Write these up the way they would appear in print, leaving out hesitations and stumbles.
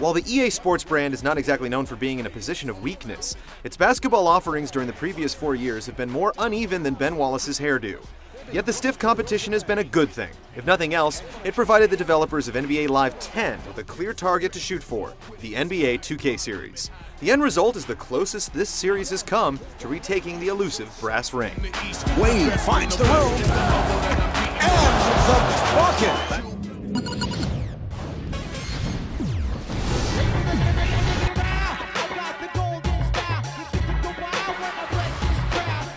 While the EA Sports brand is not exactly known for being in a position of weakness, its basketball offerings during the previous 4 years have been more uneven than Ben Wallace's hairdo. Yet the stiff competition has been a good thing. If nothing else, it provided the developers of NBA Live 10 with a clear target to shoot for, the NBA 2K series. The end result is the closest this series has come to retaking the elusive brass ring. Wade finds the room, and the bucket!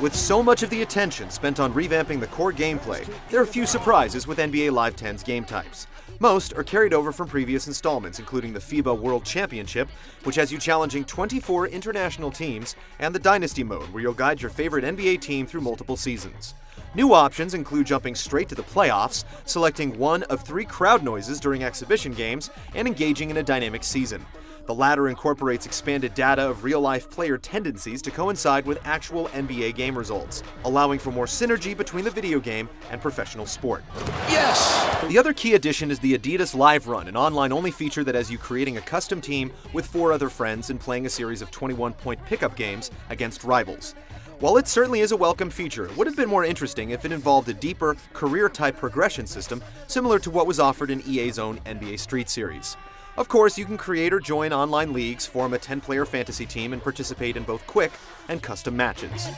With so much of the attention spent on revamping the core gameplay, there are few surprises with NBA Live 10's game types. Most are carried over from previous installments, including the FIBA World Championship, which has you challenging 24 international teams, and the Dynasty mode, where you'll guide your favorite NBA team through multiple seasons. New options include jumping straight to the playoffs, selecting one of 3 crowd noises during exhibition games, and engaging in a dynamic season. The latter incorporates expanded data of real-life player tendencies to coincide with actual NBA game results, allowing for more synergy between the video game and professional sport. Yes! The other key addition is the Adidas Live Run, an online-only feature that has you creating a custom team with 4 other friends and playing a series of 21-point pickup games against rivals. While it certainly is a welcome feature, it would have been more interesting if it involved a deeper, career-type progression system similar to what was offered in EA's own NBA Street series. Of course, you can create or join online leagues, form a 10-player fantasy team, and participate in both quick and custom matches.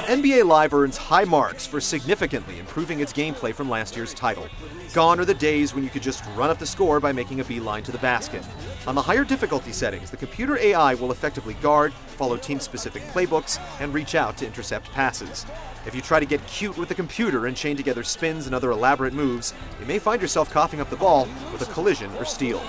NBA Live earns high marks for significantly improving its gameplay from last year's title. Gone are the days when you could just run up the score by making a beeline to the basket. On the higher difficulty settings, the computer AI will effectively guard, follow team-specific playbooks, and reach out to intercept passes. If you try to get cute with the computer and chain together spins and other elaborate moves, you may find yourself coughing up the ball with a collision or steal.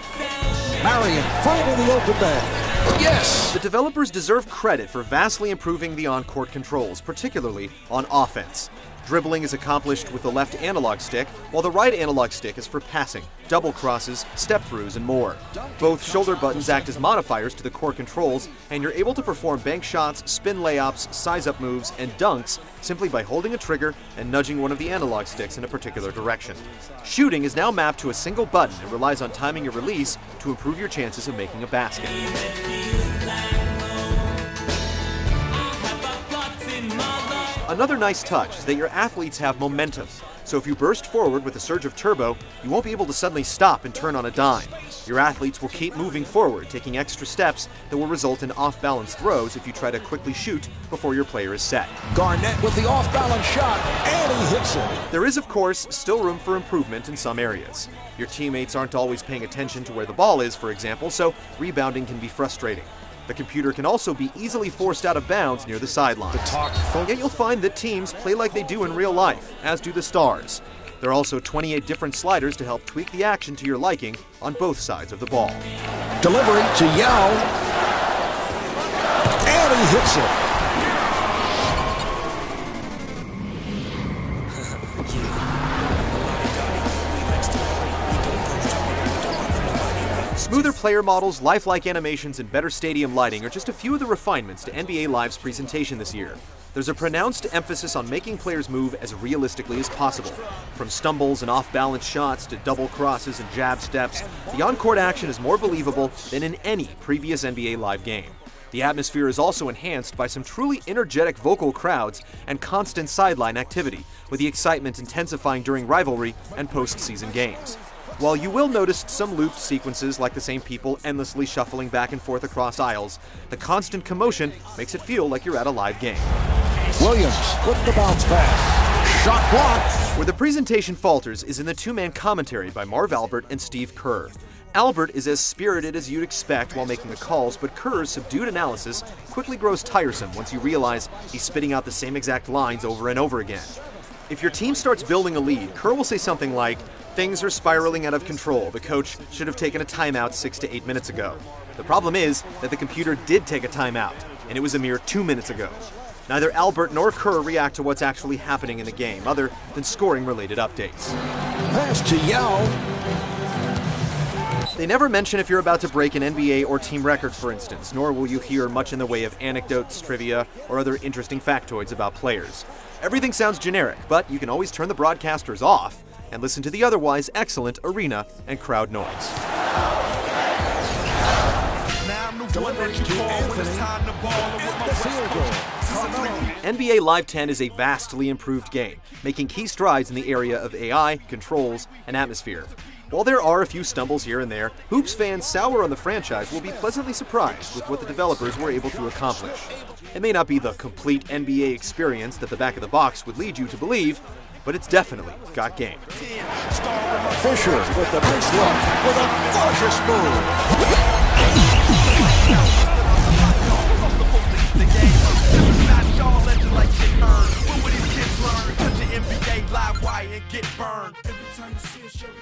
Marion finding the open man. Yes! The developers deserve credit for vastly improving the on-court controls, particularly on offense. Dribbling is accomplished with the left analog stick, while the right analog stick is for passing, double crosses, step-throughs, and more. Both shoulder buttons act as modifiers to the core controls, and you're able to perform bank shots, spin layups, size-up moves, and dunks simply by holding a trigger and nudging one of the analog sticks in a particular direction. Shooting is now mapped to a single button and relies on timing your release to improve your chances of making a basket. Another nice touch is that your athletes have momentum, so if you burst forward with a surge of turbo, you won't be able to suddenly stop and turn on a dime. Your athletes will keep moving forward, taking extra steps that will result in off-balance throws if you try to quickly shoot before your player is set. Garnett with the off-balance shot, and he hits it. There is, of course, still room for improvement in some areas. Your teammates aren't always paying attention to where the ball is, for example, so rebounding can be frustrating. The computer can also be easily forced out of bounds near the sidelines. Yet you'll find that teams play like they do in real life, as do the stars. There are also 28 different sliders to help tweak the action to your liking on both sides of the ball. Delivery to Yao, and he hits it. Smoother player models, lifelike animations, and better stadium lighting are just a few of the refinements to NBA Live's presentation this year. There's a pronounced emphasis on making players move as realistically as possible. From stumbles and off-balance shots to double crosses and jab steps, the on-court action is more believable than in any previous NBA Live game. The atmosphere is also enhanced by some truly energetic vocal crowds and constant sideline activity, with the excitement intensifying during rivalry and postseason games. While you will notice some looped sequences like the same people endlessly shuffling back and forth across aisles, the constant commotion makes it feel like you're at a live game. Williams with the bounce pass. Shot blocked. Where the presentation falters is in the two-man commentary by Marv Albert and Steve Kerr. Albert is as spirited as you'd expect while making the calls, but Kerr's subdued analysis quickly grows tiresome once you realize he's spitting out the same exact lines over and over again. If your team starts building a lead, Kerr will say something like, "Things are spiraling out of control. The coach should have taken a timeout 6 to 8 minutes ago." The problem is that the computer did take a timeout, and it was a mere 2 minutes ago. Neither Albert nor Kerr react to what's actually happening in the game, other than scoring-related updates. Pass to Yao. They never mention if you're about to break an NBA or team record, for instance, nor will you hear much in the way of anecdotes, trivia, or other interesting factoids about players. Everything sounds generic, but you can always turn the broadcasters off and listen to the otherwise excellent arena and crowd noise. NBA Live 10 is a vastly improved game, making key strides in the area of AI, controls, and atmosphere. While there are a few stumbles here and there, Hoops fans sour on the franchise will be pleasantly surprised with what the developers were able to accomplish. It may not be the complete NBA experience that the back of the box would lead you to believe, but it's definitely got game. Fisher with the nice look, with a gorgeous move. NBA live wire and get burned. Every time you see a Sherry